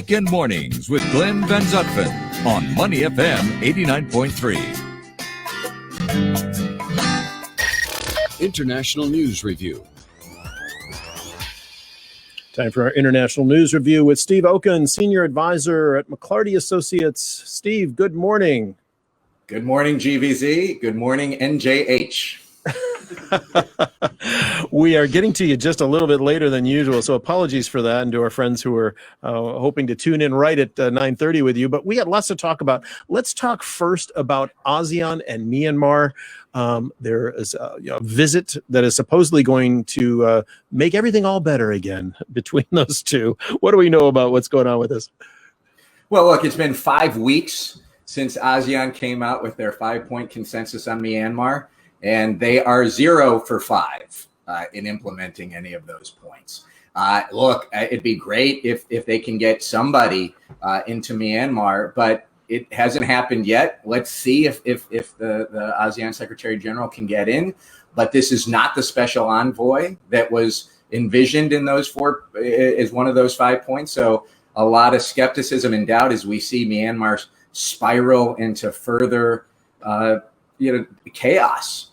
Weekend Mornings with Glenn Van Zutphen on Money FM 89.3. International News Review. Time for our International News Review with Steve Okun, Senior Advisor at McLarty Associates. Steve, good morning. Good morning, GVZ. Good morning, NJH. We are getting to you just a little bit later than usual, so apologies for that, and to our friends who are hoping to tune in right at 9:30 with you. But we got lots to talk about. Let's talk first about ASEAN and Myanmar. There is a visit that is supposedly going to make everything all better again between those two. What do we know about what's going on with this? Well, look, it's been 5 weeks since ASEAN came out with their 5-point consensus on Myanmar, and they are 0 for 5 in implementing any of those points. Look, it'd be great if they can get somebody into Myanmar, but it hasn't happened yet. Let's see if the ASEAN Secretary General can get in. But this is not the special envoy that was envisioned in those four as one of those 5 points. So a lot of skepticism and doubt as we see Myanmar spiral into further chaos.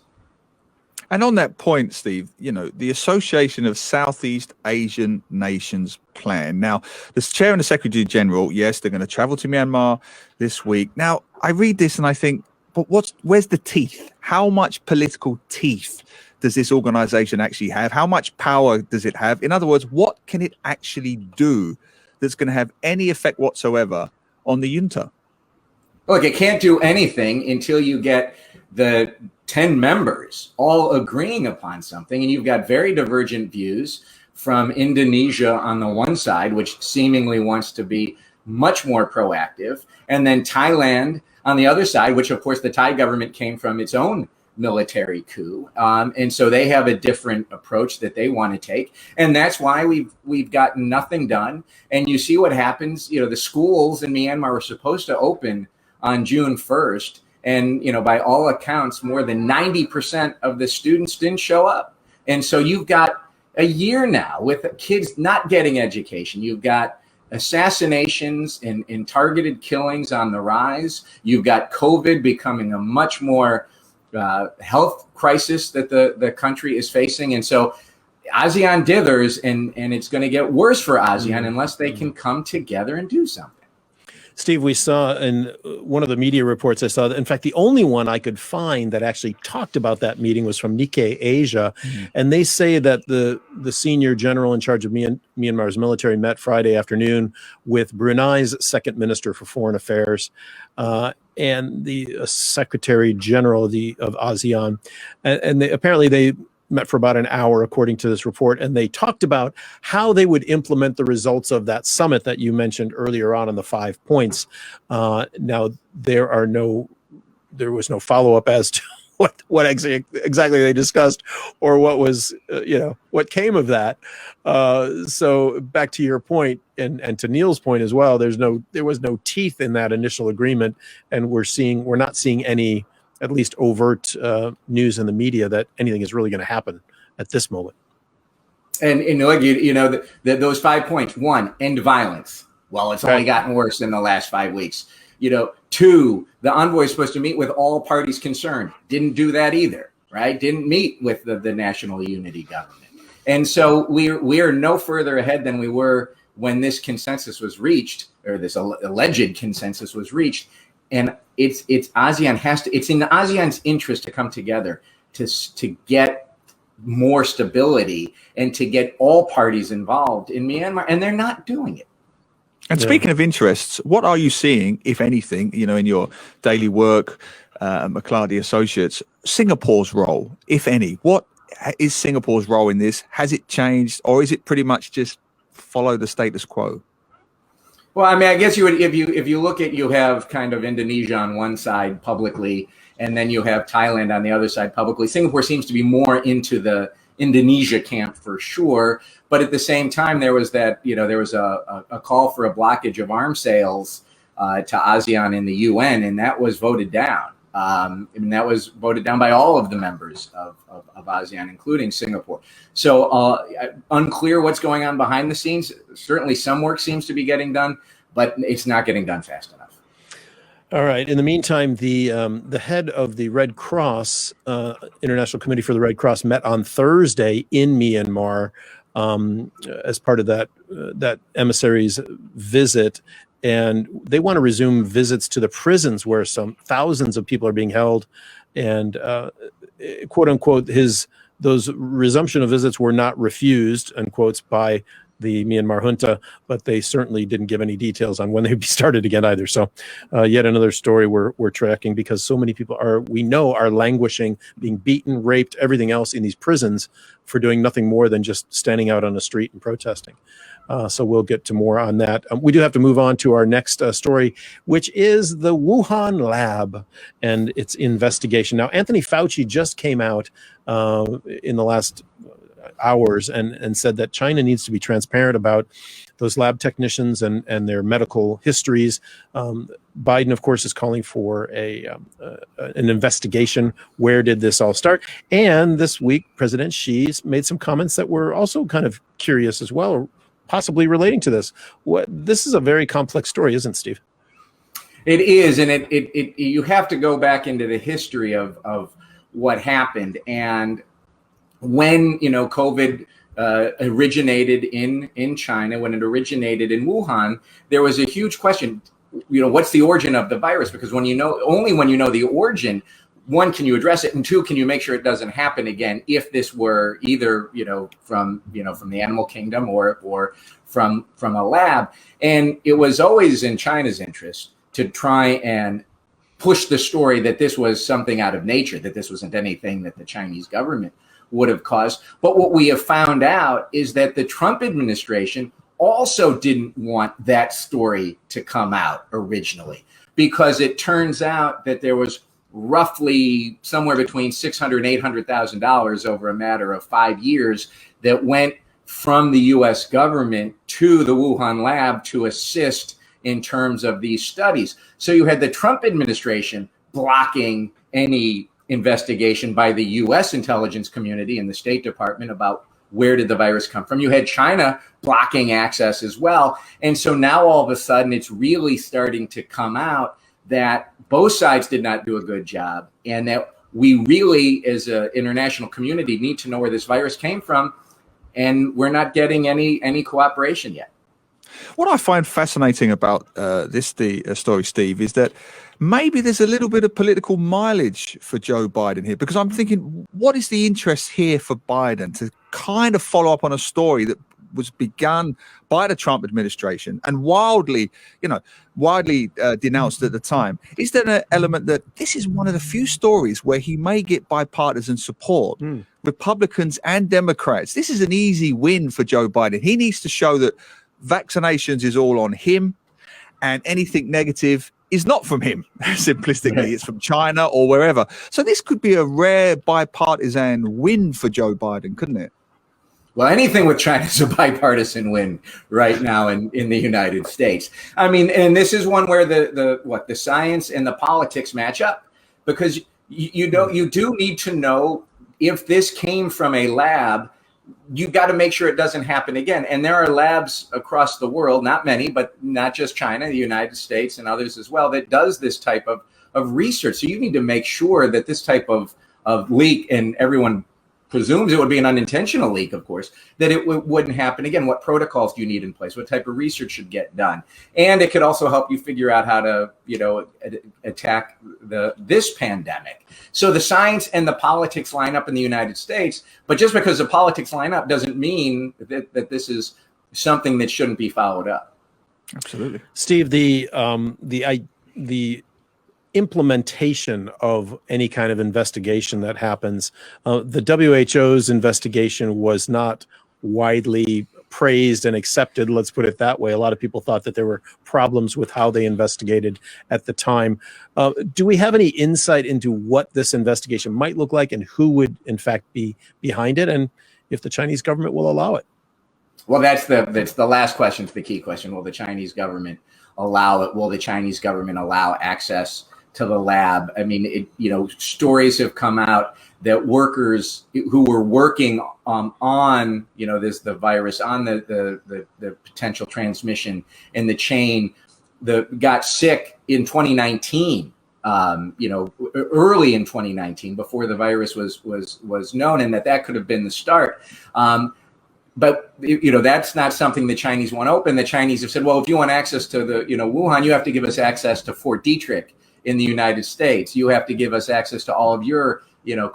And on that point, Steve, the Association of Southeast Asian Nations plan. Now, the chair and the secretary general, yes, they're going to travel to Myanmar this week. Now, I read this and I think, but where's the teeth? How much political teeth does this organization actually have? How much power does it have? In other words, what can it actually do that's going to have any effect whatsoever on the junta? Look, it can't do anything until you get the 10 members all agreeing upon something, and you've got very divergent views from Indonesia on the one side, which seemingly wants to be much more proactive, and then Thailand on the other side, which of course the Thai government came from its own military coup, and so they have a different approach that they want to take, and that's why we've gotten nothing done. And you see what happens. The schools in Myanmar were supposed to open on June 1st. And, by all accounts, more than 90% of the students didn't show up. And so you've got a year now with kids not getting education. You've got assassinations and targeted killings on the rise. You've got COVID becoming a much more health crisis that the country is facing. And so ASEAN dithers, and it's going to get worse for ASEAN unless they can come together and do something. Steve, we saw in one of the media reports I saw, in fact, the only one I could find that actually talked about that meeting was from Nikkei Asia. Mm-hmm. And they say that the senior general in charge of Myanmar's military met Friday afternoon with Brunei's second minister for foreign affairs and the secretary general of ASEAN. And apparently they met for about an hour, according to this report, and they talked about how they would implement the results of that summit that you mentioned earlier on the 5 points. Now, there was no follow-up as to what exactly they discussed or what was, what came of that. So back to your point and to Neil's point as well, there was no teeth in that initial agreement, and we're not seeing any, at least overt news in the media that anything is really going to happen at this moment. And those 5 points: 1, end violence. Well, it's only gotten worse in the last 5 weeks. 2, the envoy is supposed to meet with all parties concerned. Didn't do that either, right? Didn't meet with the National Unity Government. And so we are no further ahead than we were when this consensus was reached, or this alleged consensus was reached. And it's ASEAN it's in ASEAN's interest to come together to get more stability and to get all parties involved in Myanmar, and they're not doing it. And speaking of interests, what are you seeing, if anything, in your daily work at McLarty Associates, Singapore's role, if any? What is Singapore's role in this? Has it changed, or is it pretty much just follow the status quo? Well, I mean, I guess you would, if you look at, you have kind of Indonesia on one side publicly, and then you have Thailand on the other side publicly. Singapore seems to be more into the Indonesia camp for sure, but at the same time, there was that, there was a call for a blockage of arms sales to ASEAN in the UN, and that was voted down. And that was voted down by all of the members of ASEAN, including Singapore. So unclear what's going on behind the scenes. Certainly some work seems to be getting done, but it's not getting done fast enough. All right. In the meantime, the head of the Red Cross, International Committee for the Red Cross, met on Thursday in Myanmar as part of that emissary's visit, and they want to resume visits to the prisons where some thousands of people are being held, and quote unquote those resumption of visits were not refused, unquotes, by the Myanmar junta, but they certainly didn't give any details on when they'd be started again either. So yet another story we're tracking, because so many people we know are languishing, being beaten, raped, everything else in these prisons for doing nothing more than just standing out on the street and protesting. So we'll get to more on that. We do have to move on to our next story, which is the Wuhan lab and its investigation. Now, Anthony Fauci just came out in the last hours and said that China needs to be transparent about those lab technicians and their medical histories. Biden, of course, is calling for an investigation. Where did this all start? And this week, President Xi's made some comments that were also kind of curious as well, possibly relating to this. This is a very complex story, isn't it, Steve? It is, and it you have to go back into the history of what happened. And when COVID originated in China, when it originated in Wuhan, there was a huge question. What's the origin of the virus? Because only when you know the origin, one, can you address it, and two, can you make sure it doesn't happen again if this were either from the animal kingdom or from a lab. And it was always in China's interest to try and push the story that this was something out of nature, that this wasn't anything that the Chinese government would have caused. But what we have found out is that the Trump administration also didn't want that story to come out originally, because it turns out that there was roughly somewhere between $600,000 and $800,000 over a matter of 5 years that went from the U.S. government to the Wuhan lab to assist in terms of these studies. So you had the Trump administration blocking any investigation by the U.S. intelligence community and the State Department about where did the virus come from. You had China blocking access as well. And so now all of a sudden it's really starting to come out that both sides did not do a good job, and that we really, as an international community, need to know where this virus came from, and we're not getting any cooperation yet. What I find fascinating about this story, Steve, is that maybe there's a little bit of political mileage for Joe Biden here, because I'm thinking, what is the interest here for Biden to kind of follow up on a story that was begun by the Trump administration and widely denounced at the time? Is there an element that this is one of the few stories where he may get bipartisan support, Republicans and Democrats? This is an easy win for Joe Biden. He needs to show that vaccinations is all on him and anything negative is not from him. Simplistically, it's from China or wherever. So this could be a rare bipartisan win for Joe Biden, couldn't it? Well, anything with China is a bipartisan win right now in the United States. I mean, and this is one where the science and the politics match up, because you do need to know if this came from a lab. You've got to make sure it doesn't happen again. And there are labs across the world, not many, but not just China, the United States and others as well, that does this type of research. So you need to make sure that this type of leak, and everyone presumes it would be an unintentional leak, of course, that it wouldn't happen again. What protocols do you need in place? What type of research should get done? And it could also help you figure out how to, attack this pandemic. So the science and the politics line up in the United States, but just because the politics line up doesn't mean that this is something that shouldn't be followed up. Absolutely. Steve, the implementation of any kind of investigation that happens, the WHO's investigation was not widely praised and accepted, let's put it that way. A lot of people thought that there were problems with how they investigated at the time. Do we have any insight into what this investigation might look like and who would in fact be behind it, and if the Chinese government will allow it? Well, that's the last question, the key question. Will the Chinese government allow it? Will the Chinese government allow access to the lab? I mean, stories have come out that workers who were working on the virus, on the potential transmission in the chain, got sick in 2019. Early in 2019, before the virus was known, and that could have been the start. But that's not something the Chinese want open. The Chinese have said, well, if you want access to the Wuhan, you have to give us access to Fort Detrick in the United States. You have to give us access to all of your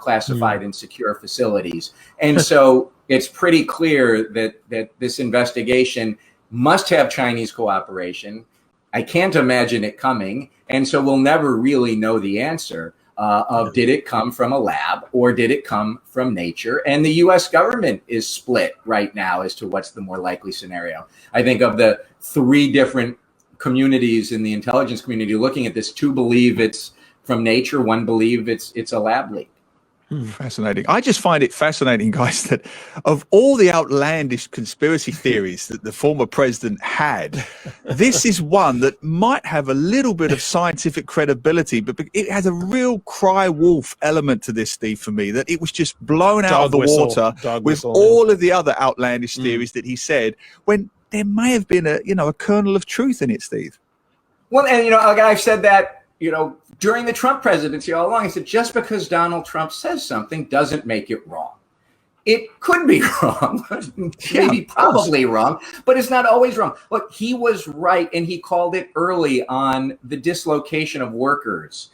classified and secure facilities. And so it's pretty clear that this investigation must have Chinese cooperation. I can't imagine it coming. And so we'll never really know the answer of did it come from a lab or did it come from nature? And the U.S. government is split right now as to what's the more likely scenario. I think of the 3 different communities in the intelligence community looking at this, 2 believe it's from nature, 1 believe it's a lab leak. Fascinating. I just find it fascinating, guys, that of all the outlandish conspiracy theories that the former president had, this is one that might have a little bit of scientific credibility, but it has a real cry wolf element to this, Steve, for me, that it was just blown out of the water with all of the other outlandish theories that he said, when there may have been a kernel of truth in it, Steve. Well, and I've said that during the Trump presidency all along. I said, just because Donald Trump says something doesn't make it wrong. It could be wrong, maybe probably wrong, but it's not always wrong. Look, he was right, and he called it early on the dislocation of workers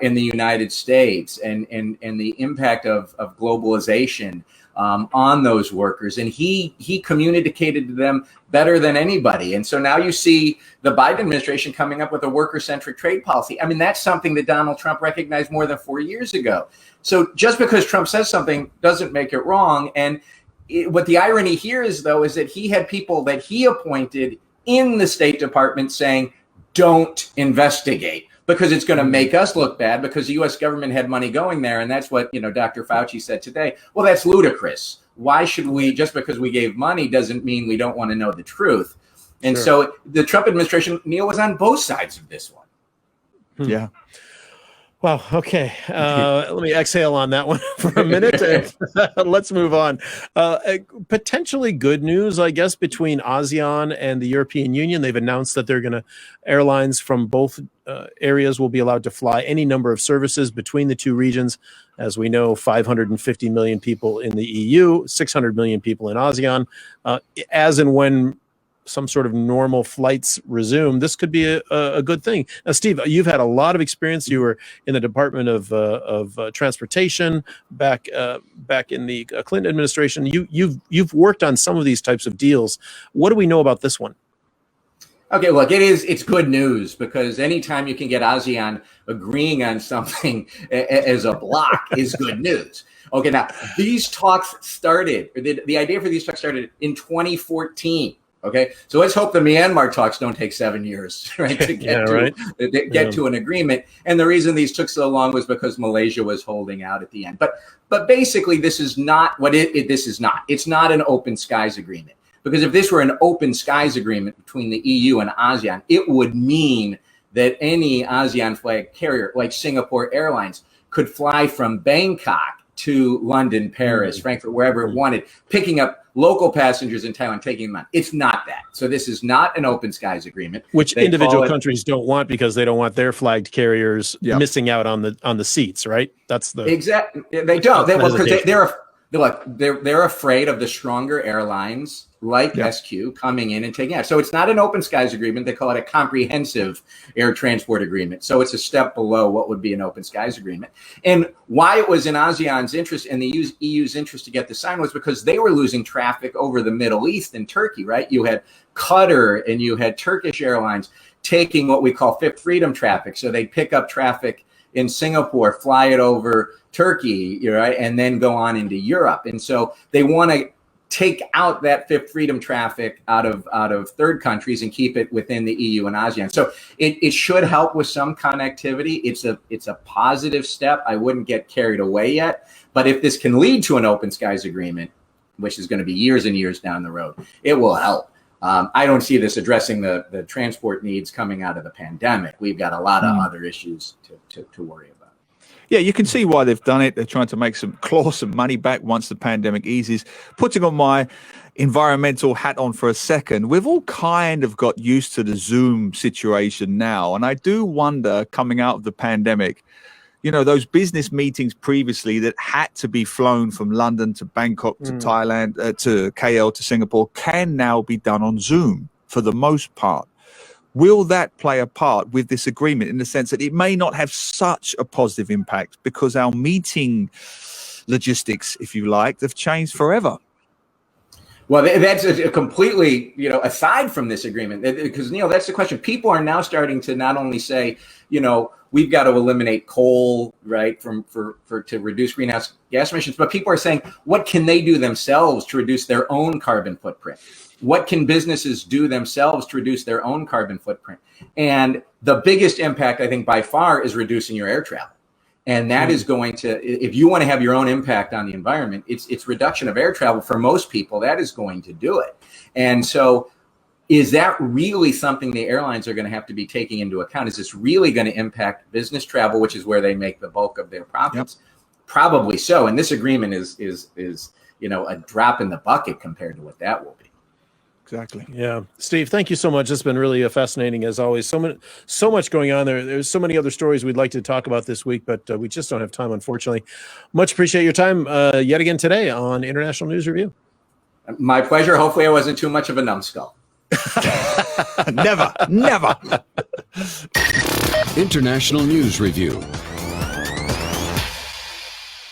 in the United States and the impact of globalization on those workers. And he communicated to them better than anybody. And so now you see the Biden administration coming up with a worker-centric trade policy. I mean, that's something that Donald Trump recognized more than 4 years ago. So just because Trump says something doesn't make it wrong. And what the irony here is, though, is that he had people that he appointed in the State Department saying, don't investigate, because it's going to make us look bad, because the U.S. government had money going there. And that's what, Dr. Fauci said today. Well, that's ludicrous. Why should we, just because we gave money doesn't mean we don't want to know the truth. And so the Trump administration, Neil, was on both sides of this one. Yeah. Wow. Okay. Let me exhale on that one for a minute. And let's move on. Potentially good news, I guess, between ASEAN and the European Union. They've announced that airlines from both areas will be allowed to fly any number of services between the 2 regions. As we know, 550 million people in the EU, 600 million people in ASEAN. As and when some sort of normal flights resume, this could be a good thing. Now, Steve, you've had a lot of experience. You were in the Department of Transportation back in the Clinton administration. You've worked on some of these types of deals. What do we know about this one? Okay, look, it's good news, because anytime you can get ASEAN agreeing on something as a block is good news. Okay, now these talks started, the idea for these talks started in 2014. Okay, so let's hope the Myanmar talks don't take 7 years, right, to get to an agreement. And the reason these took so long was because Malaysia was holding out at the end. But basically, this is not what this is not. It's not an open skies agreement. Because if this were an open skies agreement between the EU and ASEAN, it would mean that any ASEAN flag carrier, like Singapore Airlines, could fly from Bangkok to London, Paris, Frankfurt, wherever it wanted, picking up local passengers in Thailand, taking them on. It's not that. So this is not an open skies agreement, which individual countries don't want, because they don't want their flagged carriers missing out on the seats, right? That's the exactly. They don't. They're afraid of the stronger airlines like SQ coming in and taking out. So it's not an open skies agreement. They call it a comprehensive air transport agreement. So it's a step below what would be an open skies agreement. And why it was in ASEAN's interest and the EU's interest to get this signed was because they were losing traffic over the Middle East and Turkey, right? You had Qatar and you had Turkish Airlines taking what we call Fifth Freedom traffic. So they pick up traffic in Singapore, fly it over Turkey, right, and then go on into Europe. And so they want to take out that Fifth Freedom traffic out of third countries and keep it within the EU and ASEAN. So it should help with some connectivity. It's a positive step. I wouldn't get carried away yet. But if this can lead to an open skies agreement, which is going to be years and years down the road, it will help. I don't see this addressing the transport needs coming out of the pandemic. We've got a lot of other issues to worry about. Yeah, you can see why they've done it. They're trying to claw some money back once the pandemic eases. Putting on my environmental hat on for a second, we've all kind of got used to the Zoom situation now. And I do wonder, coming out of the pandemic, those business meetings previously that had to be flown from London to Bangkok to Thailand, to KL to Singapore, can now be done on Zoom for the most part. Will that play a part with this agreement in the sense that it may not have such a positive impact because our meeting logistics, if you like, have changed forever? Well, that's a completely, aside from this agreement, because, Neil, that's the question. People are now starting to not only say, we've got to eliminate coal, right, to reduce greenhouse gas emissions, but people are saying, what can they do themselves to reduce their own carbon footprint? What can businesses do themselves to reduce their own carbon footprint? And the biggest impact, I think, by far, is reducing your air travel. And that is going to, if you want to have your own impact on the environment, it's reduction of air travel for most people. That is going to do it. And so is that really something the airlines are going to have to be taking into account? Is this really going to impact business travel, which is where they make the bulk of their profits? Yep. Probably so. And this agreement is a drop in the bucket compared to what that will be. Exactly. Yeah. Steve, thank you so much. It's been really fascinating as always. So much going on there. There's so many other stories we'd like to talk about this week, but we just don't have time, unfortunately. Much appreciate your time yet again today on International News Review. My pleasure. Hopefully I wasn't too much of a numbskull. Never. International News Review